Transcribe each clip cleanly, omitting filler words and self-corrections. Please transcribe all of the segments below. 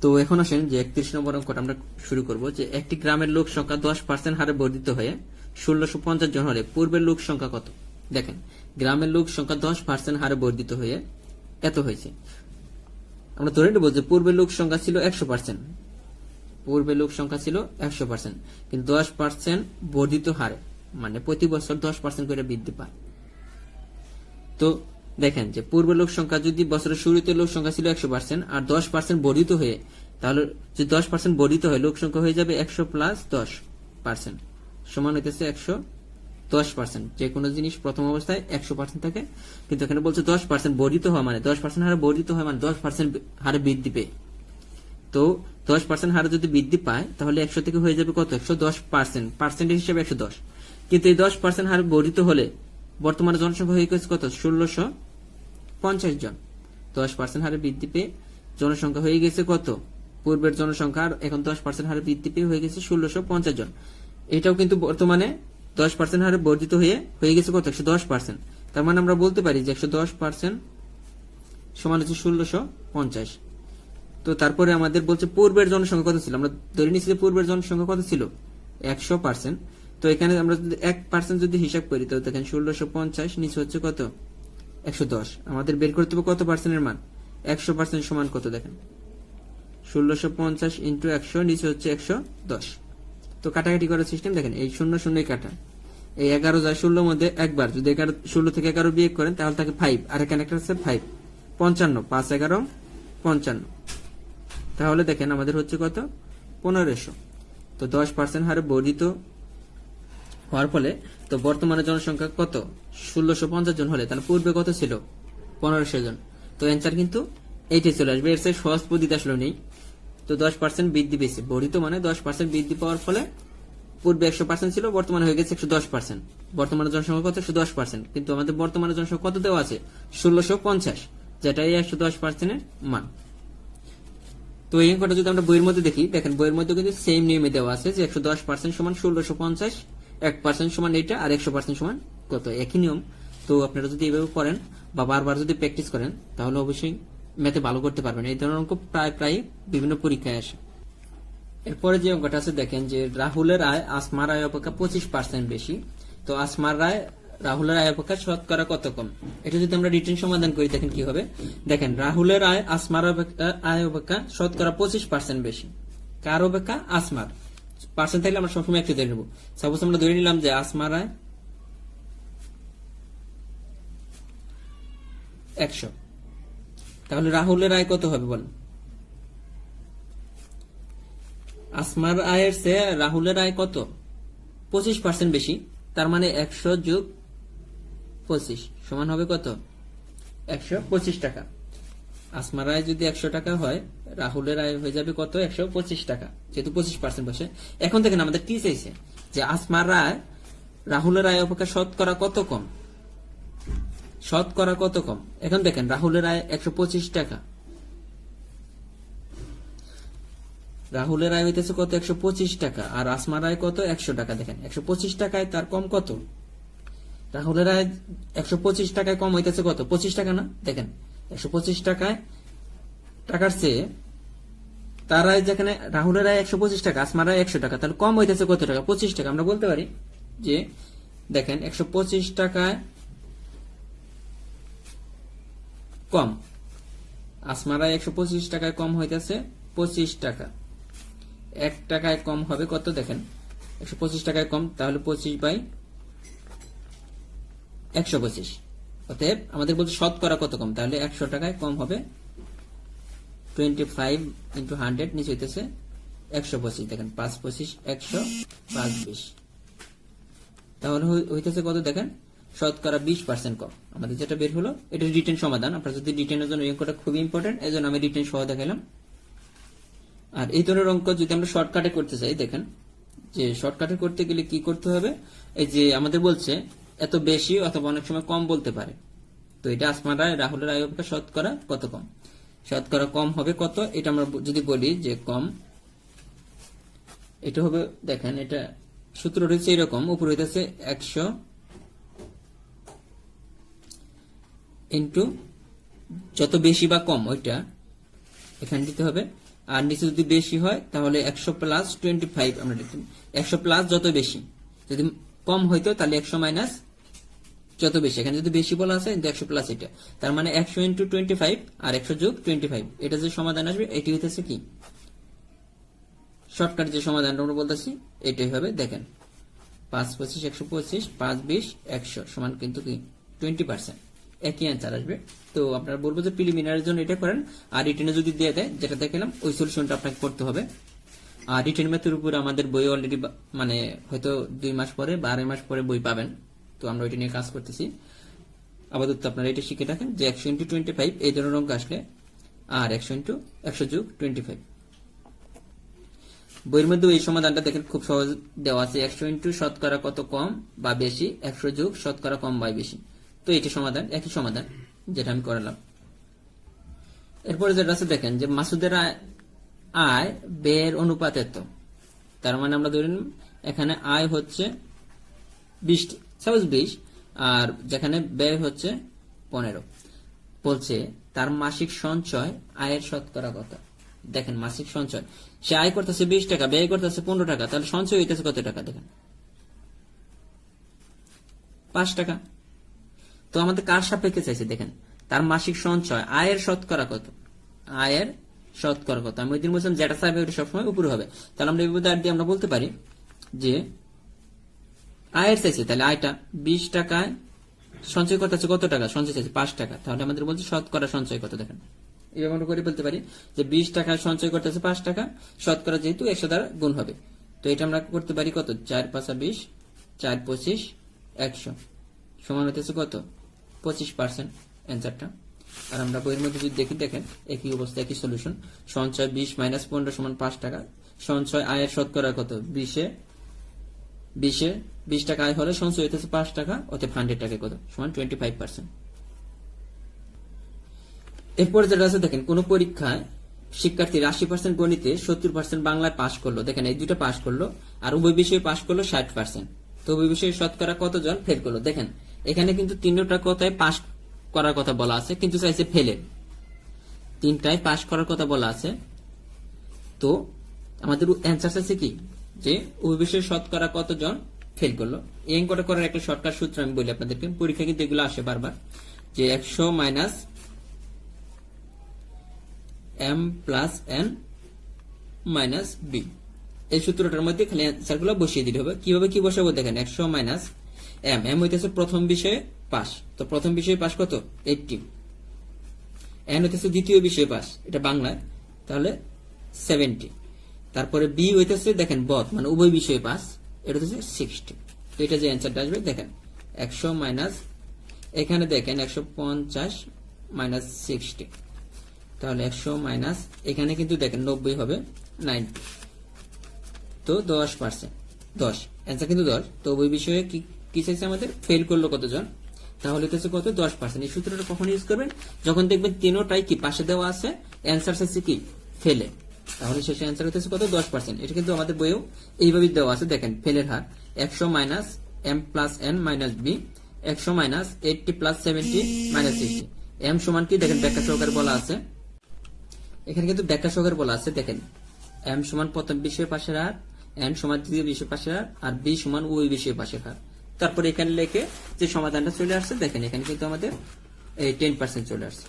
তো এখন আসেন যে 31 নম্বর অঙ্কটা আমরা শুরু করব, যে একটি গ্রামের লোক সংখ্যা 10% হারে বর্ধিত হয়ে 1650 জন হলে পূর্বের লোক সংখ্যা কত। দেখেন, গ্রামের লোক সংখ্যা 10% হারে বর্ধিত হয়ে এত হয়েছে। আমরা ধরে নেব যে পূর্বের লোক সংখ্যা ছিল 100%, পূর্বের লোক সংখ্যা ছিল 100%, কিন্তু 10% বর্ধিত হারে, মানে প্রতি বছর 10% করে বৃদ্ধি পায়। তো দেখেন যে পূর্বের লোক সংখ্যা যদি বছরের শুরুতে লোক সংখ্যা ছিল 100% আর 10% বর্ধিত হয়ে, তাহলে যে 10% বর্ধিত হয় লোক সংখ্যা হয়ে যাবে 100 প্লাস 10% সমান হইতেছে 110%। যে কোনো জিনিস প্রথম অবস্থায় 100% থাকে, কিন্তু এখানে বলছে 10% বর্ধিত হওয়া মানে 10% হারে বর্ধিত হয় মানে 10% হারে বৃদ্ধি পেয়ে। তো 10% হারে যদি বৃদ্ধি পায় তাহলে 100 থেকে হয়ে যাবে কত, 110%, পার্সেন্টেজ হিসেবে 110। কিন্তু এই 10% হারে বর্ধিত হলে বর্তমানে জনসংখ্যা হয়ে গেছে কত, 1650 জন। 10% হারে বৃদ্ধি পেয়ে জনসংখ্যা হয়ে গেছে কত, পূর্বের জনসংখ্যা আর এখন 10% হারে বৃদ্ধি পেয়ে হয়ে গেছে 1650 জন। এটাও কিন্তু বর্তমানে 10% হারে বর্ধিত হয়ে গেছে কত, 110%। তার মানে আমরা বলতে পারি যে 110% সমান হচ্ছে 1650। তো তারপরে আমাদের বলছে পূর্বের জনসংখ্যা কত ছিল, আমরা ধরে নিচ্ছি যে পূর্বের জনসংখ্যা কত ছিল, 100%। তো এখানে আমরা যদি 1% যদি হিসাব করি তো দেখেন 1650 নিচে হচ্ছে কত, 110। আমাদের বের করতে হবে কত পার্সেন্টের মান, 100% সমান কত, দেখেন 1650 ইন্টু 100 নিচে হচ্ছে 110। তো কাটাকাটি করার সিস্টেম দেখেন, এই 0 0 কাটা, এই 11 যায় 16 মধ্যে একবার, যদি 16 থেকে 11 বিয়োগ করেন তাহলে থাকে 5, আর এখানে একটা আছে 5, 55, 5 11 55। তাহলে দেখেন আমাদের হচ্ছে কত, 1500। তো 10% হারে বর্ধিত হওয়ার ফলে তো বর্তমানে জনসংখ্যা কত, 1650 জন হলে তাহলে পূর্বে কত ছিল, 1500 জন। তো অ্যান্সার কিন্তু এইটাই চলে আসবে। এর চেয়ে সহজ পদ্ধতি আসলে নেই। তো 10% বৃদ্ধি পেয়েছে, বর্ধিত মানে 10% বৃদ্ধি পাওয়ার ফলে পূর্বে 100% ছিল, বর্তমানে হয়ে গেছে 110%। বর্তমানে জনসংখ্যা কত, 110%, কিন্তু আমাদের বর্তমানে জনসংখ্যা কত দেওয়া আছে, 1650, যেটা এই 110% এর মান। তো এই অঙ্কটা যদি আমরা বইয়ের মধ্যে দেখি, দেখেন বইয়ের মধ্যে কিন্তু সেম নিয়মে দেওয়া আছে যে 110% সমান 1650, 1% সমান এইটা, আর 100% সমান কত, একই নিয়ম। তো আপনারা যদি এইভাবে করেন বা বারবার যদি প্র্যাকটিস করেন তাহলে অবশ্যই ম্যাথে ভালো করতে পারবেন। এই ধরনের অঙ্ক প্রায় বিভিন্ন পরীক্ষায় আসে। এরপরে যে অঙ্কটা আছে দেখেন, যে রাহুলের আয় আসমার আয় অপেক্ষা 25% বেশি। তো আসমার আয় রাহুলের আয় অপেক্ষা শতকরা কত কম। এটা যদি আমরা রিটেন সমাধান করি দেখেন কি হবে। দেখেন রাহুলের আয় আসমার আয় অপেক্ষা শতকরা 25% বেশি। কার অপেক্ষা, আসমার। পার্সেন্ট থাকলে আমরা সবসময় একটু ধরে নেব। সাপোজ আমরা ধরে নিলাম যে আসমার আয় 100, তাহলে রাহুলের আয় কত হবে বলেন। আসমার আয়ের চেয়ে রাহুলের আয় কত, 25% বেশি। তার মানে 100 যোগ 25 সমান হবে কত, 125 টাকা। আসমার আয় যদি 100 টাকা হয়, রাহুলের আয় হয়ে যাবে কত, 125 টাকা, যেহেতু 25% বসে। এখন দেখেন আমাদের কি চাইছে, যে আসমার আয় রাহুলের আয় অপেক্ষা শতকরা কত কম, শতকরা কত কম। এখন দেখেন রাহুলের আয় 125 টাকা, রাহুলের আয় হইতেছে কত, 125 টাকা, আর আসমার আয় কত, 100 টাকা। দেখেন 125 টাকায় তার কম কত, রাহুলের আয় 125 টাকায় কম হইতেছে কত, 25 টাকা না। দেখেন 125 টাকার চেয়ে তার আয়, যেখানে রাহুলের আয় 125 টাকা, আসমার আয় 100 টাকা, তাহলে কম হইতেছে কত টাকা, 25 টাকা। আমরা বলতে পারি যে দেখেন 125 টাকায় কম, আসমার আয় 125 টাকায় কম হইতেছে 25 টাকা। 1 টাকায় কম হবে কত, দেখেন 125 টাকায় কম, তাহলে 25/125। অতএব আমাদের বলতে শতকরা কত কম, তাহলে 100 টাকায় কম হবে 25 × 100 নিচে হইতেছে 125। দেখেন 5×25 100, 5×20, তাহলে হইতেছে কত, দেখেন শতকরা 20% কম। আমাদের যেটা বের হলো এটা রিটেন সমাধান। আপনার যদি রিটেনের জন্য এই অঙ্কটা খুবই ইম্পর্টেন্ট, এই জন্য আমি রিটেন সহ দেখালাম। আর এই ধরনের অঙ্ক যদি আমরা শর্টকাটে করতে চাই, দেখেন যে শর্টকাটে করতে গেলে কি করতে হবে, এই যে আমাদের বলছে এত বেশি অথবা অনেক সময় কম বলতে পারে। তো এটা আসমার আয় রাহুলের আয় অপেক্ষা শতকরা কত কম, শতকরা কম হবে কত, এটা আমরা যদি বলি যে কম, এটা হবে, দেখেন এটা সূত্র রয়েছে এরকম, উপরে হইতেছে 100 ইন্টু যত বেশি বা কম ওইটা এখানে দিতে হবে, আর নিচে যদি বেশি হয় তাহলে 100 প্লাস 25 আমরা লিখতাম। 100 প্লাস যত বেশি, যদি কম হইতো তাহলে 100 মাইনাস যত বেশি। এখানে যদি বেশি বলা আছে 100 প্লাস এটা, তার মানে 100 ইন্টু 25 আর 100 যোগ 25, এটা যে সমাধান আসবে এটি হইতেছে কি শর্টকাট যে সমাধানটা আমরা বলতেছি এটাই হবে। দেখেন 5 25 125 5 20 100 সমান কিন্তু কি 20%, একই অ্যান্সার আসবে। তো আপনারা বলবো যে প্রিলিমিনারির জন্য এটা করেন, আর রিটেনে যদি দিয়ে দেয় যেটা দেখালাম ওই সলিউশনটা আপনাকে করতে হবে। আর রিটেন ম্যাথের উপর আমাদের বই অলরেডি মানে হয়তো 2 মাস পরে বা 2.5 মাস পরে বই পাবেন, তো আমরা ওইটা নিয়ে কাজ করতেছি। আপাতত আপনারা এটা শিখে রাখেন যে 100 ইন্টু 25 এই ধরনের অঙ্ক আসলে আর 100 ইন্টু 100 যোগ 25। বইয়ের মধ্যে এই সমাধানটা দেখেন খুব সহজ দেওয়া আছে, 100 ইন্টু শতকরা কত কম বা বেশি 100 যোগ শতকরা কম বা বেশি। তো এটি সমাধান, একই সমাধান যেটা আমি করালাম। এরপরে যেটা আছে দেখেন যে মাসুদের আয় ব্যয়ের অনুপাত এত, তার মানে আমরা ধরেন এখানে আয় হচ্ছে 20 আর যেখানে ব্যয় হচ্ছে 15, বলছে তার মাসিক সঞ্চয় আয়ের শতকরা কত। দেখেন মাসিক সঞ্চয়, সে আয় করতেছে 20 টাকা, ব্যয় করতেছে 15 টাকা, তাহলে সঞ্চয় হইতেছে কত টাকা? দেখেন 5 টাকা। তো আমাদের কার সাপেক্ষে চাইছে? দেখেন তার মাসিক সঞ্চয় আয়ের শতকরা কত, আয়ের শতকরা কত। আমি ওই দিন বলছিলাম যেটা চাইবে ওটা সবসময় উপরে হবে, তাহলে আমরা এই উদাহরণ দিয়ে আমরা বলতে পারি যে আয়ের চাইছে, তাহলে আয়টা 20 টাকায় সঞ্চয় করতেছে কত টাকা? সঞ্চয় চাইছে 5 টাকা, তাহলে আমাদের বলছে শতকরা সঞ্চয় কত। দেখেন এইভাবে আমরা করে বলতে পারি যে 20 টাকায় সঞ্চয় করতেছে 5 টাকা, শতকরা যেহেতু 100 দ্বারা গুণ হবে, তো এটা আমরা করতে পারি কত? 4 5 20 4 25 100 সমান হতেছে কত? 25% অ্যান্সারটা। আর আমরা বইয়ের মধ্যে যদি দেখি দেখেন একই অবস্থা, একই সলিউশন। সঞ্চয় 20 মাইনাস 15 সমান 5 টাকা। সঞ্চয় আয়ের শতকরা কত? 20 টাকা আয় হলে সঞ্চয় হইতেছে 5 টাকা, অতএব 100 টাকা কত? সমান 25%। এরপরে যেটা আছে দেখেন কোন পরীক্ষায় শিক্ষার্থীর 80% গণিতে 70% বাংলায় পাশ করলো, দেখেন এই দুইটা পাশ করলো, আর উভয় বিষয়ে পাশ করলো 60%। তো উভয় বিষয়ে শতকরা কতজন ফেল করলো? দেখেন এখানে কিন্তু তিনটা কথায় পাশ করার কথা বলা আছে, কিন্তু চাইছে ফেলের। তিনটায় পাশ করার কথা বলা আছে, তো আমাদের অ্যান্সার আছে কি যে উভয় বিষয়ে শতকরা কতজন ফেল করলো। এই অঙ্কটা করার একটা শর্টকাট সূত্র আমি বলি আপনাদেরকে, পরীক্ষা কিন্তু এগুলো আসে বারবার, যে 100 minus m plus n minus b, এই সূত্রটার মধ্যে খালি অ্যান্সারগুলো বসিয়ে দিতে হবে। কিভাবে কি বসাবো? দেখেন 100 মাইনাস m হইতেছে প্রথম বিষয়ে পাস, তো প্রথম বিষয়ে পাস কত? 80। n হইতেছে দ্বিতীয় বিষয়ে পাস, এটা বাংলায়, তাহলে 70। তারপরে b হইতেছে দেখেন বদ মানে উভয় বিষয়ে পাস, এটা হচ্ছে 60। তো এটা যে অ্যান্সারটা আসবে দেখেন 100 মাইনাস এখানে দেখেন 150 মাইনাস 60, তাহলে 100 মাইনাস এখানে কিন্তু দেখেন 90 হবে 90, তো 10%, 10 অ্যান্সার কিন্তু 10। তো ওই বিষয়ে কি চাইছে আমাদের? ফেল করলো কতজন, তাহলে হচ্ছে কত? 10%। এই সূত্রটা কখন ইউজ করবেন? যখন দেখবেন তিনটাই কি পাশে দেওয়া আছে, অ্যান্সার চাইছে কি ফেলে, তাহলে শেষে অ্যান্সার হচ্ছে কত? 10%। এটা কিন্তু আমাদের বইয়েও এইভাবে দেওয়া আছে। দেখেন ফেলের হার 100 minus m plus n minus b, 100 minus 80 plus 70 minus 60। m সমান কি? দেখেন ব্যাখ্যা সহকারে বলা আছে, এখানে কিন্তু ব্যাখ্যা সহকারে বলা আছে। দেখেন m সমান প্রথম বিষয় পাশের হার, n সমান দ্বিতীয় বিষয় পাশের হার, আর b সমান ওই বিষয় পাশের হার। তারপরে এখানে লিখে যে সমাধানটা চলে আসছে, দেখেন এখানে কিন্তু আমাদের এই 10% চলে আসছে।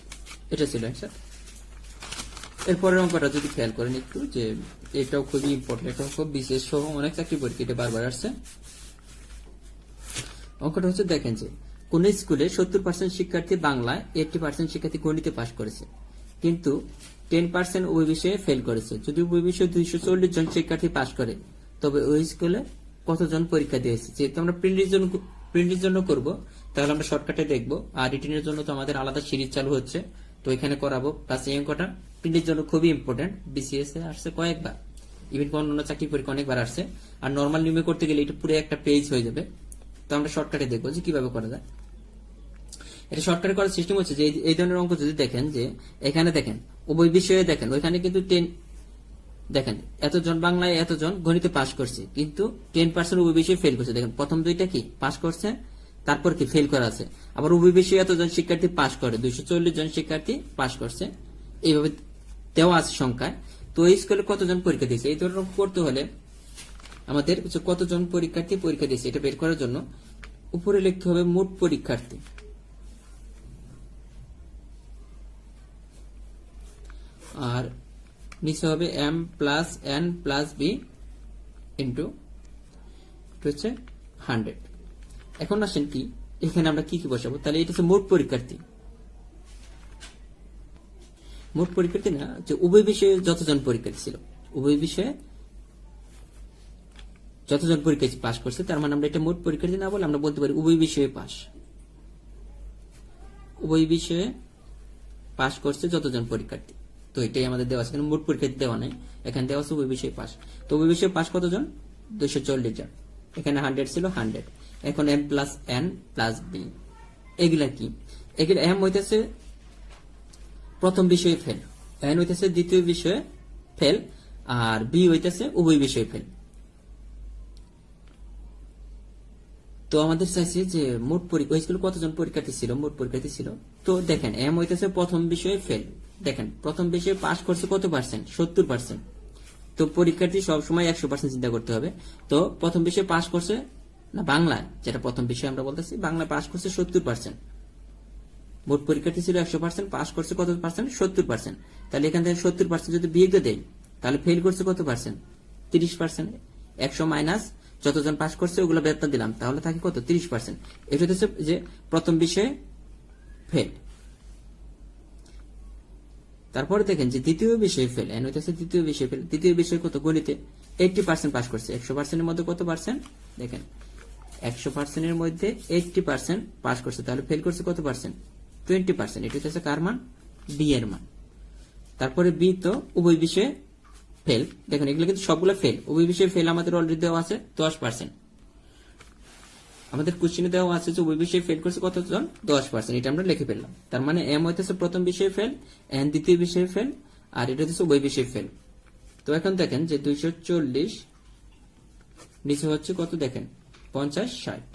এটা ছিল অ্যান্সার। এরপরের অঙ্কটা যদি খেয়াল করেন একটু, যে এটাও খুবই ইম্পর্টেন্ট, এটা খুব বিশেষ সহ অনেক চাকরি পরীক্ষাতে বারবার আসছে। অঙ্কটা হচ্ছে দেখেন যে কোন স্কুলে 70% শিক্ষার্থী বাংলায়, 80% শিক্ষার্থী গণিতে পাশ করেছে, কিন্তু 10% ওই বিষয়ে ফেল করেছে। যদি ওই বিষয়ে 240 জন শিক্ষার্থী পাশ করে, তবে ওই স্কুলে কতজন পরীক্ষা দিয়েছে? যেহেতু আমরা প্রিলির জন্য করব, তাহলে আমরা শর্টকাটে দেখবো, আর রিটেনের জন্য তো আমাদের আলাদা সিরিজ চালু হচ্ছে, তো এখানে করাবো। প্লাস এই অঙ্কটা প্রিলির জন্য খুবই ইম্পর্টেন্ট, বিসিএস এ আসছে কয়েকবার, ইভেন অন্যান্য চাকরি পরীক্ষা অনেকবার আসছে। আর নর্মাল নিয়মে করতে গেলে এটা পুরো একটা পেজ হয়ে যাবে, তো আমরা শর্টকাটে দেখবো যে কিভাবে করা যায়। এটা শর্টকাটে করার সিস্টেম হচ্ছে যে এই ধরনের অঙ্ক যদি দেখেন যে এখানে দেখেন উভয় বিষয়ে দেখেন, ওইখানে কিন্তু 10 দেখেন এতজন বাংলায় এতজন গণিতে পাশ করছে, কিন্তু 10% উভয় বিষয়ে ফেল করছে। দেখেন প্রথম দুইটা কি পাশ করছে, তারপর কি ফেল করা আছে। আবার উভয় বিষয়ে এতজন শিক্ষার্থী পাশ করে, 240 জন শিক্ষার্থী পাশ করছে, এইভাবে দেওয়া আছে সংখ্যায়। তো এই স্কুলে কতজন পরীক্ষা দিয়েছে এই ধরনের করতে হলে আমাদের কতজন পরীক্ষার্থী পরীক্ষা দিয়েছে এটা বের করার জন্য উপরে লিখতে হবে মোট পরীক্ষার্থী, আর নিচে হবে m plus n plus b into হচ্ছে 100। এখন আসেন কি এখানে আমরা কি কি বসাবো, তাহলে এটা হচ্ছে মোট পরীক্ষার্থী। মোট পরীক্ষার্থী না, যে উভয় বিষয়ে যতজন পরীক্ষার্থী ছিল, উভয় বিষয়ে যতজন পরীক্ষার্থী পাস করছে, তার মানে আমরা এটা মোট পরীক্ষার্থী না বলে আমরা বলতে পারি উভয় বিষয়ে পাস। উভয় বিষয়ে পাস করছে যতজন পরীক্ষার্থী, তো এটাই আমাদের দেওয়া আছে, মোট পরীক্ষার্থী দেওয়া নাই, এখানে দেওয়া আছে উভয় বিষয়ে পাস। তো উভয় বিষয়ে পাস কতজন, 240 জন, এখানে 100 ছিল 100। এখন m plus n plus b, এগুলা কি, এগুলা m হইতেছে প্রথম বিষয়ে ফেল, n হইতেছে দ্বিতীয় বিষয়ে ফেল, আর b হইতেছে উভয় বিষয়ে ফেল। তো আমাদের চাইছে যে মোট পরীক্ষা স্কুলে কতজন পরীক্ষার্থী ছিল, মোট পরীক্ষার্থী ছিল। তো দেখেন m হইতেছে প্রথম বিষয়ে ফেল, দেখেন প্রথম বিষয়ে পাস করছে কত পার্সেন্ট, 70%। তো পরীক্ষার্থী সবসময় 100% চিন্তা করতে হবে। তো প্রথম বিষয়ে পাস করছে না, বাংলা যেটা প্রথম বিষয় আমরা বলতেছি, বাংলা পাস করছে 70%। মোট পরীক্ষার্থী ছিল 100%, পাস করছে কত পার্সেন্ট, 70%। তাহলে এখান থেকে 70% যদি বিয়োগ দেয় তাহলে ফেল করছে কত পার্সেন্ট, 30%। 100 মাইনাস যতজন পাস করছে ওগুলো বেতন দিলাম, তাহলে থাকে কত, 30%। এটা হচ্ছে যে প্রথম বিষয়ে ফেল। তারপরে দেখেন যে দ্বিতীয় বিষয়ে ফেল, এন হইতেছে দ্বিতীয় বিষয়ে ফেল। দ্বিতীয় বিষয়ে কত, গণিতে 80% পাস করছে, 100% এর মধ্যে কত পার্সেন্ট, দেখেন 100% এর মধ্যে 80% পাস করছে, তাহলে ফেল করছে কত পার্সেন্ট, 20%। এটা হচ্ছে কার মান, বি এর মান। তারপরে বি তো উভয় বিষয়ে ফেল, দেখেন এগুলো কিন্তু সবগুলো ফেল, উভয় বিষয়ে ফেল আমাদের অলরেডি দেওয়া আছে 10%। আমাদের কোশ্চেনে দেওয়া আছে যে উভয় বিষয়ে ফেল করছে কতজন, 10%, এটা আমরা লিখে ফেললাম। তার মানে এম হইতেছে প্রথম বিষয়ে ফেল, এন দ্বিতীয় বিষয়ে ফেল, আর এটা হচ্ছে উভয় বিষয়ে ফেল। তো এখন দেখেন যে 240 নিচে হচ্ছে কত, দেখেন 50 60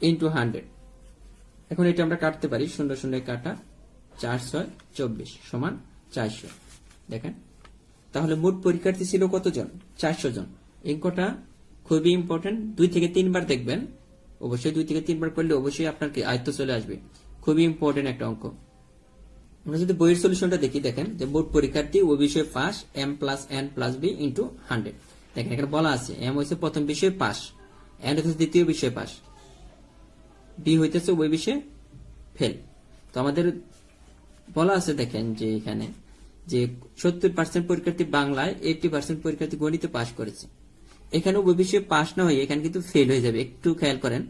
ইন্টু 100। এখন এটা আমরা কাটতে পারি, 0 0 কাটা, 4 6 24 সমান 400। দেখেন তাহলে মোট পরীক্ষার্থী ছিল কতজন, 400 জন। অঙ্কটা খুবই ইম্পর্টেন্ট, 2 থেকে 3 বার দেখবেন, অবশ্যই 2 থেকে 3 বার করলে অবশ্যই আপনার আয়ত্ত চলে আসবে। খুবই ইম্পর্টেন্ট একটা অঙ্ক। আমরা যদি বইয়ের সলিউশনটা দেখি, দেখেন যে মোট পরীক্ষার্থী ও বিষয়ে pass m plus n plus b into 100। দেখেন এখানে বলা আছে m হচ্ছে প্রথম বিষয়ে পাস, n হচ্ছে দ্বিতীয় বিষয়ে পাস, b হইতেছে ওই বিষয়ে ফেল। তো আমাদের বলা আছে দেখেন যে এখানে যে 70% পরীক্ষার্থী বাংলায়, 80% পরীক্ষার্থী গণিতে পাস করেছে। এখানে ওই বিষয়ে পাস না হয়ে এখানে কিন্তু ফেল হয়ে যাবে, একটু খেয়াল করেন,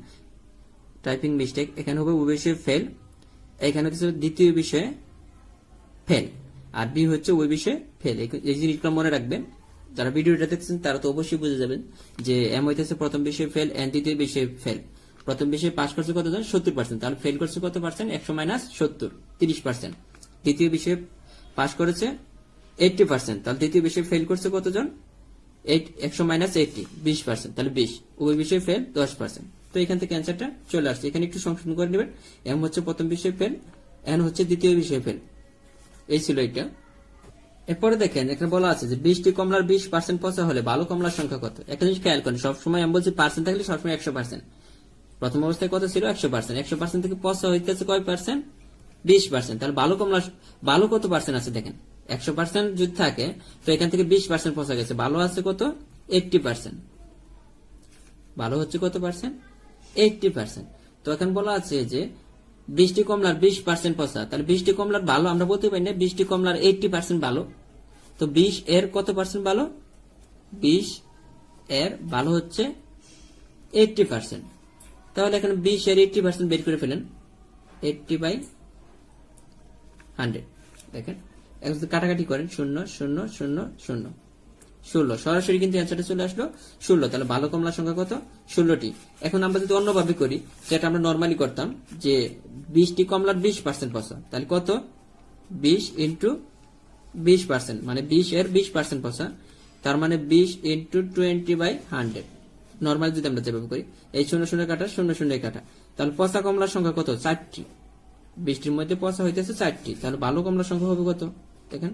টাইপিং মিস্টেক। এখানে হবে ওই বিষয়ে ফেল, এখানে হচ্ছে দ্বিতীয় বিষয়ে ফেল, আর বি হচ্ছে ওই বিষয়ে ফেল। এই জিনিসগুলো মনে রাখবেন, যারা ভিডিওটা দেখছেন তারা তো অবশ্যই বুঝে যাবেন যে এম হইতেছে প্রথম বিষয়ে ফেল, এন দ্বিতীয় বিষয়ে ফেল। প্রথম বিষয়ে পাস করছে কতজন, 70%, তাহলে ফেল করছে কত পার্সেন্ট, 100 মাইনাস 70 30%। দ্বিতীয় বিষয়ে পাস করেছে 80%, তাহলে দ্বিতীয় বিষয়ে ফেল করছে কতজন, 100 মাইনাস 80 20%, তাহলে 20। ওই বিষয়ে ফেল 10%। তো এখান থেকে অ্যান্সারটা চলে আসছে। এখানে একটু সংশোধন করে নেবেন, এম হচ্ছে প্রথম বিষয়ে ফেল, এন হচ্ছে দ্বিতীয় বিষয়ে ফেল। এই ছিল এটা। এরপরে দেখেন এখানে বলা আছে যে 20টি কমলার 20% পচা হলে ভালো কমলার সংখ্যা কত। একটা জিনিস খেয়াল করেন, সবসময় আমি বলছি পার্সেন্ট থাকলে সবসময় 100%। প্রথম অবস্থায় কত ছিল, 100%। 100% থেকে পচা হইতেছে কয় পার্সেন্ট, 20%। তাহলে ভালো কমলা, ভালো কত পার্সেন্ট আছে দেখেন, 100% যদি থাকে তো এখান থেকে 20% পচা গেছে, ভালো আছে কত, 80%। ভালো হচ্ছে কত পার্সেন্ট, 80%। তো এখন বলা আছে যে 20টি কমলার 20% পচা, তাহলে 20টি কমলার ভালো আমরা বলতে পারি না, 20টি কমলার 80% ভালো। তো 20 এর কত পার্সেন্ট ভালো, 20 এর ভালো হচ্ছে 80%। তাহলে এখানে 20 এর 80% বের করে ফেলেন, 80/100। দেখেন এখন যদি কাটাকাটি করেন, 0 0 0 0 16, সরাসরি কিন্তু অ্যান্সারটা চলে আসলো 16। তাহলে ভালো কমলার সংখ্যা কত, 16টি। এখন আমরা যদি অন্যভাবে করি, যেটা আমরা নর্মালি করতাম, যে 20টি কমলার 20% পচা, তাহলে কত, 20 ইন্টু 20%, মানে 20 এর 20% পচা, তার মানে 20 ইন্টু 20/100। নর্মাল যদি আমরা যেভাবে করি, এই 0 0 কাটা, 0 0 কাটা, তাহলে পচা কমলার সংখ্যা কত, 4টি। 20টির মধ্যে পচা হইতেছে 4টি, তাহলে ভালো কমলার সংখ্যা হবে কত, দেখেন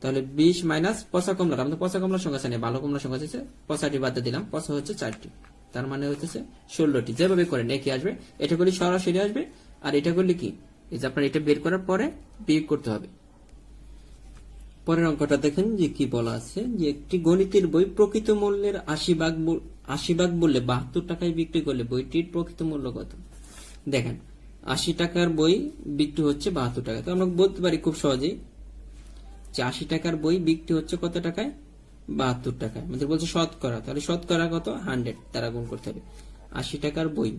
তাহলে 20 মাইনাস পচা কমলার, আমাদের পচা কমলার সংখ্যা আছে, ভালো কমলার সংখ্যা হচ্ছে 50টি বাদ দিয়ে দিলাম, পচা হচ্ছে 4টি, তার মানে হচ্ছে 16টি। যেভাবে করেন একই আসবে, এটা করলে সরাসরি আসবে, আর এটা করলে কি এই যে আপনার এটা বের করার পরে বিয়োগ করতে হবে। পরের অঙ্কটা দেখেন যে কি বলা আছে, যে একটি গণিতের বই প্রকৃত মূল্যের 80 ভাগ বললে 72 টাকায় বিক্রি করলে বইটির প্রকৃত মূল্য কত? দেখেন 80 টাকার বই বিক্রি হচ্ছে 72 টাকা, তো আমরা বলতে পারি খুব সহজেই যে 80 টাকার বই বিক্রি হচ্ছে কত টাকায়? 72 টাকায়। আমাদের বলছে শতকরা, তাহলে শতকরা কত? 100 দ্বারা গুণ করতে হবে। 80 টাকার বই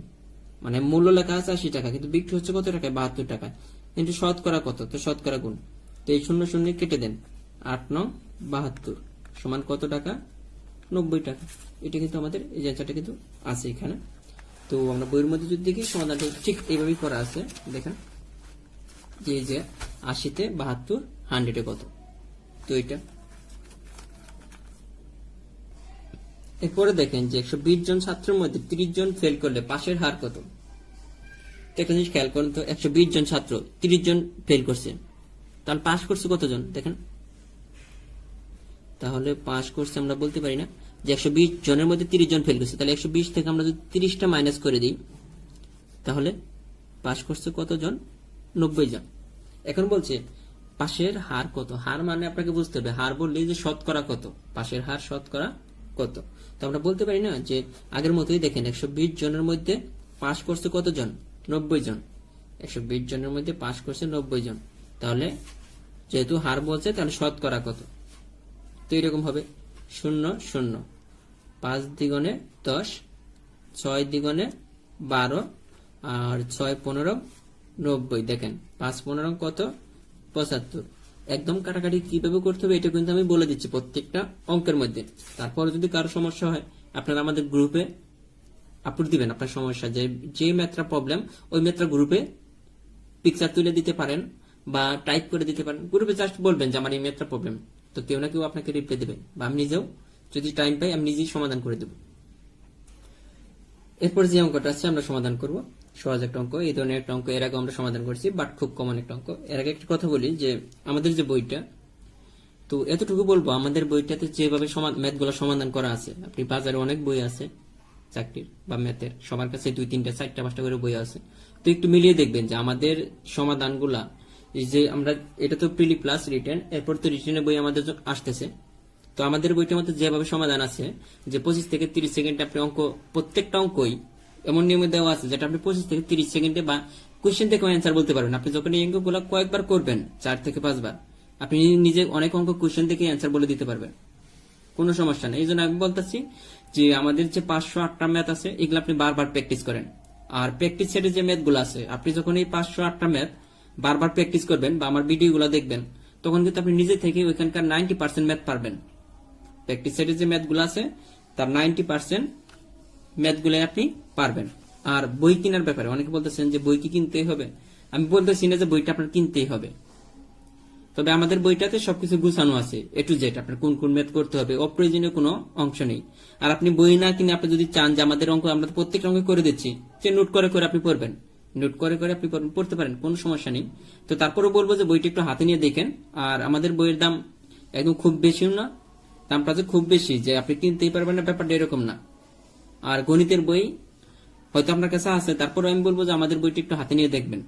মানে মূল্য লেখা আছে 80 টাকা, কিন্তু বিক্রি হচ্ছে কত টাকায়? 72 টাকায়, কিন্তু শতকরা কত? তো শতকরা গুণ, তো এই 0 0 কেটে দেন, 8 9 72 সমান কত টাকা? 90 টাকা। এটা কিন্তু আমাদের এই অ্যান্সারটা কিন্তু আছে এখানে। তো আমরা বইয়ের মধ্যে যদি দেখি সমাধানটা ঠিক এইভাবেই করা আছে। দেখেন যে এই যে 80-তে 72, 100-এ কত, তো এটা। এরপরে দেখেন যে 120 জন ছাত্রের মধ্যে 30 জন ফেল করলে পাশের হার কত? একটা জিনিস খেয়াল করুন তো, 120 জন ছাত্র 30 জন ফেল করছে, তাহলে পাস করছে কতজন? দেখেন, তাহলে পাস করছে আমরা বলতে পারি না যে 120 জনের মধ্যে 30 জন ফেল করছে, তাহলে 120 থেকে আমরা যদি 30টা মাইনাস করে দিই তাহলে পাস করছে কতজন? 90 জন। এখন বলছে পাশের হার কত? হার মানে আপনাকে বুঝতে হবে, হার বললেই যে শতকরা কত, পাশের হার শতকরা কত। তো আমরা বলতে পারি না যে আগের মতোই দেখেন 120 জনের মধ্যে পাস করছে কতজন? 90 জন। 120 জনের মধ্যে পাস করছে 90 জন, তাহলে যেহেতু হার বলছে তাহলে শতকরা কত? তো এরকম হবে 0 0, 5 দ্বিগুণে 10, 6 দ্বিগুণে 12, আর 6 15 90। দেখেন 5 15 কত? 75। একদম কাটাকাটি কিভাবে করতে হবে এটা কিন্তু আমি বলে দিচ্ছি প্রত্যেকটা অঙ্কের মধ্যে। তারপর যদি কারো সমস্যা হয় আপনারা আমাদের গ্রুপে আপলোড দিবেন আপনার সমস্যা, যে ম্যাথটা প্রবলেম ওই ম্যাথটা গ্রুপে পিকচার তুলে দিতে পারেন বা টাইপ করে দিতে পারেন। গ্রুপে জাস্ট বলবেন যে আমার এই ম্যাথটা প্রবলেম, তো কেউ না কেউ আপনাকে রিপ্লাই দেবে, বা আমি নিজেও যদি টাইম পাই আমি নিজেই সমাধান করে দেব। এরপর যে অঙ্কটা আছে আমরা সমাধান করব, সহজ একটা অঙ্ক। এই ধরনের একটা অঙ্ক এর আগে আমরা সমাধান করছি, বাট খুব কমন একটা অঙ্ক। এর আগে একটা কথা বলি যে আমাদের যে বইটা, তো এতটুকু বলবো আমাদের বইটাতে যেভাবে ম্যাথগুলো সমাধান করা আছে, আপনি বাজারে অনেক বই আছে চাকরির বা ম্যাথের, সবার কাছে 2 3টা 4টা 5টা করে বই আছে, তো একটু মিলিয়ে দেখবেন যে আমাদের সমাধানগুলা, এই যে আমরা এটা তো প্রিলি প্লাস রিটেন, এরপর তো রিটেনের বই আমাদের আসতেছে, তো আমাদের বইটার মধ্যে যেভাবে সমাধান আছে যে 25 থেকে 30 সেকেন্ডে আপনি অঙ্ক, প্রত্যেকটা অঙ্কই এমন নিয়মে দেওয়া আছে যেটা আপনি 25 থেকে 30 সেকেন্ডে বা কোয়েশ্চেন থেকে অ্যান্সার বলতে পারবেন। আপনি যখন এই অঙ্কগুলো কয়েকবার করবেন, 4 থেকে 5 বার, আপনি নিজে অনেক অঙ্ক কোয়েশ্চেন থেকে অ্যান্সার বলে দিতে পারবেন, কোনো সমস্যা নেই। এই জন্য আমি বলতেছি যে আমাদের যে 508টা ম্যাথ আছে এগুলো আপনি বারবার প্র্যাকটিস করেন। আর প্র্যাকটিস সেটে যে ম্যাথগুলো আছে, আপনি যখন এই 508টা ম্যাথ বারবার প্র্যাকটিস করবেন বা আমার ভিডিওগুলো দেখবেন, তখন কিন্তু আপনি নিজে থেকে ওইখানকার 90% ম্যাথ পারবেন। প্র্যাকটিস সেটে যে ম্যাথগুলো আছে তার 90% ম্যাথগুলো আপনি পারবেন। আর বই কেনার ব্যাপারে অনেকে বলতেছেন যে বই কি কিনতেই হবে, আমি বলতেছি না যে বইটা আপনার কিনতেই হবে, তবে আমাদের বইটাতে সবকিছু গুছানো আছে এ টু জেড, আপনার কোন কোন ম্যাথ করতে হবে, অপ্রয়োজনীয় কোনো অংশ নেই। আর আপনি বই না কিনে আপনি যদি চান যে আমাদের অঙ্ক আমরা প্রত্যেকটা অঙ্ক করে দিচ্ছি, যে নোট করে করে আপনি পড়বেন, নোট করে করে আপনি পড়তে পারেন, কোনো সমস্যা নেই। তো তারপরেও বলবো যে বইটা একটু হাতে নিয়ে দেখেন। আর আমাদের বইয়ের দাম একদম খুব বেশি না, দামটা যে খুব বেশি যে আপনি কিনতেই পারবেন না, ব্যাপারটা এরকম না। আর গণিতের বই হয়তো আপনার কাছে আছে, তারপরে আমি বলবো যে আমাদের বইটা একটু হাতে নিয়ে দেখবেন,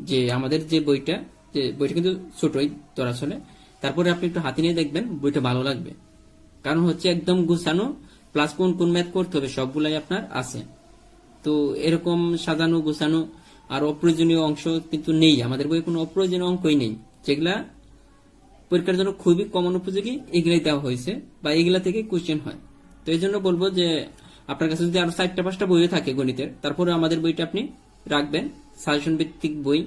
যে আমাদের যে বইটা কিন্তু ছোটই তোর আসলে, তারপরে আপনি একটু হাতে নিয়ে দেখবেন, বইটা ভালো লাগবে। কারণ হচ্ছে একদম গুছানো, প্লাস কোন কোন ম্যাথ করতে হবে সবগুলাই আপনার আছে। তো এরকম সাজানো গুছানো আর অপ্রয়োজনীয় অংশ কিন্তু নেই আমাদের বইয়ে, কোনো অপ্রয়োজনীয় অঙ্কই নেই, যেগুলা পরীক্ষার জন্য খুবই কমন উপযোগী এগুলাই দেওয়া হয়েছে বা এগুলা থেকে কোশ্চেন হয়। তো এই জন্য বলবো যে আপনার কাছে যদি আরো 4টা 5টা বই থাকে গণিতের, তারপরে আমাদের বইটা আপনি রাখবেন, সাজেশন ভিত্তিক বই,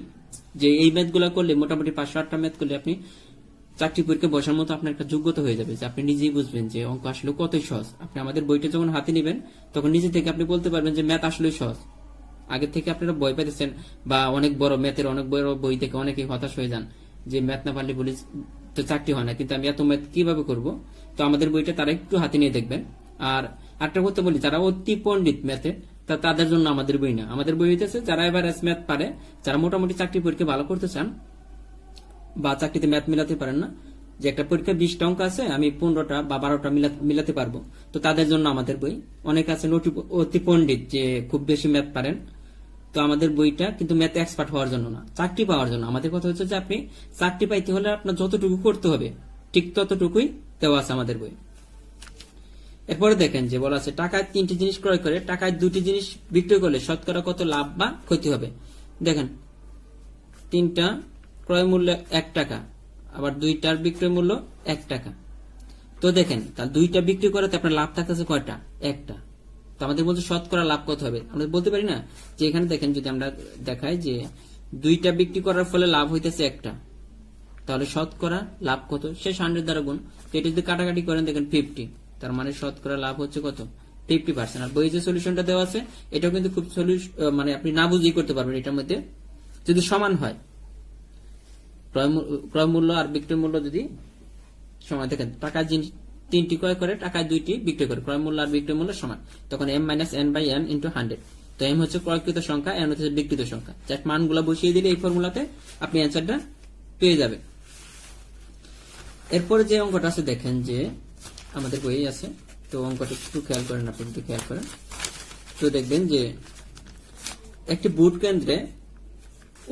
যে এই ম্যাথগুলো করলে মোটামুটি 508টা ম্যাথ করলে আপনি চাকরি পরীক্ষা বসার মতো আপনার একটা যোগ্যতা হয়ে যাবে, যে আপনি নিজেই বুঝবেন যে অঙ্ক আসলে কতই সহজ। আপনি আমাদের বইটা যখন হাতে নেবেন তখন নিজে থেকে আপনি বলতে পারবেন যে ম্যাথ আসলে সহজ। আগে থেকে আপনারা ভয় পাইতেছেন বা অনেক বড় ম্যাথের অনেক বড় বই থেকে অনেকেই হতাশ হয়ে যান যে ম্যাথ না পারলে বলি তো চাকরি হয় না, কিন্তু আমি এত ম্যাথ কিভাবে করব। তো আমাদের বইটা তারা একটু হাতে নিয়ে দেখবেন। আর একটা কথা বলি, যারা অতি পণ্ডিত ম্যাথে, তাদের জন্য আমাদের বই না, আমাদের বই হইতেছে যারা এভারেজ ম্যাথ পারে, যারা মোটামুটি চাকরি পরীক্ষা ভালো করতে চান বা চাকরিতে ম্যাথ মিলাতে পারেন না, যে একটা পরীক্ষা 20টা অঙ্ক আছে, আমি 15টা বা 12টা মিলাতে পারবো, তো তাদের জন্য আমাদের বই। অনেক আছে অতি পণ্ডিত যে খুব বেশি ম্যাথ পারেন, তো আমাদের বইটা কিন্তু ম্যাথ এক্সপার্ট হওয়ার জন্য না, চাকরি পাওয়ার জন্য। আমাদের কথা হচ্ছে যে আপনি চাকরি পাইতে হলে আপনার যতটুকু করতে হবে ঠিক ততটুকুই দেওয়া আছে আমাদের বই। এরপরে দেখেন যে বলা আছে টাকায় 3টি জিনিস ক্রয় করে টাকায় 2টি জিনিস বিক্রয় করলে শতকরা কত লাভ বা ক্ষতি হবে। দেখেন 3টা ক্রয় মূল্য 1 টাকা, আবার 2টার বিক্রয় মূল্য 1 টাকা। তো দেখেন তাহলে 2টা বিক্রি করাতে আপনার লাভ থাকতেছে কয়টা? 1টা। তো আমাদের বলছে শতকরা লাভ কত হবে, আমরা বলতে পারি না যে এখানে দেখেন যদি আমরা দেখাই যে 2টা বিক্রি করার ফলে লাভ হইতেছে 1টা, তাহলে শতকরা লাভ কত? শেষ 100 দ্বারা গুণ। তো এটা যদি কাটাকাটি করেন দেখেন 50, তার মানে শতকরা লাভ হচ্ছে কত? 50%। আর বই যে সলিউশনটা দেওয়া আছে এটাও কিন্তু খুব মানে আপনি না বুঝেই করতে পারবেন। এটার মধ্যে যদি সমান হয় ক্রয় মূল্য আর বিক্রয় মূল্য যদি সমান, দেখেন টাকায় জিনিস 3টি ক্রয় করে টাকায় 2টি বিক্রয় করে, ক্রয় মূল্য আর বিক্রয় মূল্য সমান, তখন m - n/n × 100। তো m হচ্ছে ক্রয়কৃত সংখ্যা, n হচ্ছে বিক্রিত সংখ্যা। জাস্ট মানগুলো বসিয়ে দিলে এই ফর্মুলাতে আপনি অ্যান্সারটা পেয়ে যাবেন। এরপরে যে অঙ্কটা আছে দেখেন যে আমাদের বই আছে, তো অঙ্কটা একটু খেয়াল করেন, আপনি একটু খেয়াল করেন। তো দেখবেন যে একটি ভোট কেন্দ্রে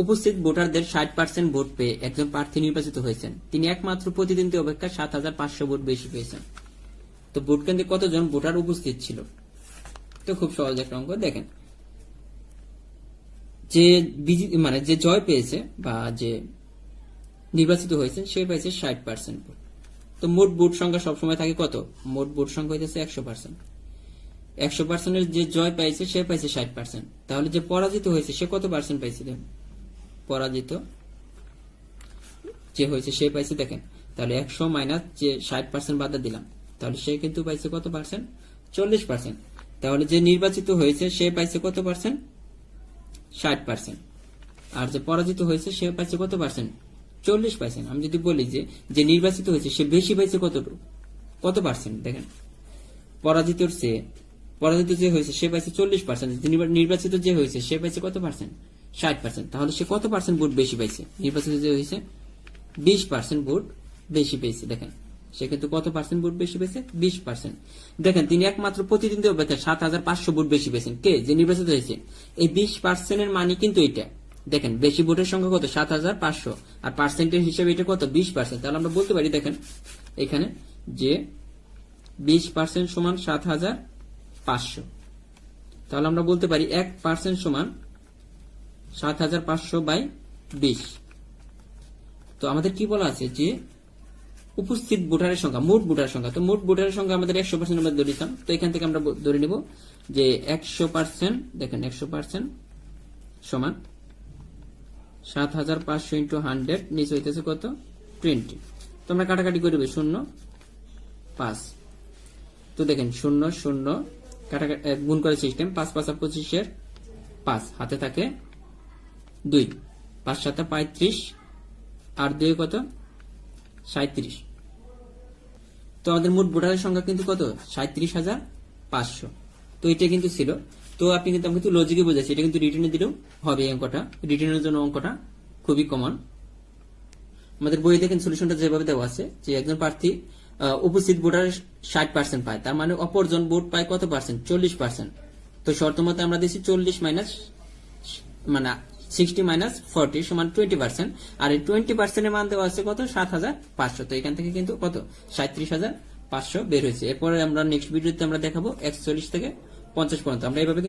উপস্থিত ভোটারদের 60% ভোট পেয়ে একজন প্রার্থী নির্বাচিত হয়েছেন। তিনি একমাত্র প্রতিদ্বন্দ্বী অপেক্ষা 7500 ভোট বেশি পেয়েছেন। তো ভোট কেন্দ্রে কতজন ভোটার উপস্থিত ছিল? তো খুব সহজ একটা অঙ্ক। দেখেন যে মানে যে জয় পেয়েছে বা যে নির্বাচিত হয়েছেন সে পেয়েছে 60% ভোট। তো মোট ভোট সংখ্যা সবসময় থাকে কত? মোট ভোট সংখ্যা হইতেছে 100%। 100%-এর যে জয় পাইছে সে পাইছে 60%। তাহলে যে পরাজিত হয়েছে সে কত পার্সেন্ট পাইছে? দেখেন পরাজিত যে হয়েছে সে পাইছে, দেখেন তাহলে 100 মাইনাস যে 60% বাদ দিলাম, তাহলে সে কিন্তু পাইছে কত পার্সেন্ট? 40%। তাহলে যে নির্বাচিত হয়েছে সে পাইছে কত পার্সেন্ট? 60%। আর যে পরাজিত হয়েছে সে পাইছে কত পার্সেন্ট? 40%। আমি যদি বলি যে নির্বাচিত হয়েছে সে বেশি পাইছে কত পার্সেন্ট? দেখেন পরাজিত যে হয়েছে সে পাইছে 40%, নির্বাচিত যে হয়েছে সে পাইছে কত পার্সেন্ট? 60%। তাহলে সে কত পার্সেন্ট ভোট বেশি পাইছে? নির্বাচিত যে হয়েছে 20% ভোট বেশি পেয়েছে। দেখেন সে কিন্তু কত পার্সেন্ট ভোট বেশি পেয়েছে? 20%। দেখেন তিনি একমাত্র প্রতিদ্বন্দ্বী অপেক্ষা 7500 ভোট বেশি পেয়েছেন। কে? যে নির্বাচিত হয়েছে। এই 20%-এর মানে কিন্তু এটা। দেখেন বেশি ভোটের সংখ্যা কত? 7500, আর পার্সেন্টেজ হিসেবে এটা কত? 20%। তাহলে আমরা বলতে পারি দেখেন এখানে যে 20% সমান 7500। তাহলে আমরা বলতে পারি 1% সমান 7500/20। তো আমাদের কি বলা আছে যে উপস্থিত ভোটারের সংখ্যা, মোট ভোটারের সংখ্যা। তো মোট ভোটারের সংখ্যা আমাদের 100% আমরা ধরেছিলাম। তো এখান থেকে আমরা ধরে নিব যে 100%, দেখেন 100% সমান 7500 × 100, নিচে হইতেছে কত? 20। তো আমরা কাটাকাটি করে দেব 0 5। তো দেখেন 0 0 কাটাকাটি গুণ করে সিস্টেম, 5 5 25-এর 5 হাতে থাকে 2, 5 7 35, আর 2 কত? 37। তো আমাদের মোট ভোটারের সংখ্যা কিন্তু কত? 37500। তো এটা কিন্তু ছিল। তো আপনি কিন্তু আমি কিন্তু লজিকে বোঝাচ্ছি, এটা কিন্তু রিটেনে দিলেও হবে। এই অঙ্কটা রিটেনের জন্য অঙ্কটা খুবই কমন। আমাদের বইয়ে দেখেন সলিউশনটা যেভাবে দেওয়া আছে যে একজন প্রার্থী উপস্থিত ভোটারের 60% পায়, তার মানে অপরজন ভোট পায় কত পার্সেন্ট? 40%। তো শর্ত মতে আমরা দিচ্ছি 40 মাইনাস মানে 60 মাইনাস 40 সমান 20%। আর এই 20%-এর মান দেওয়া আছে কত? 7500। তো এখান থেকে কিন্তু কত? 37500 বের হয়েছে। এরপরে আমরা নেক্সট ভিডিওতে আমরা দেখাবো 41 থেকে 50 পর্যন্ত। আমরা এইভাবে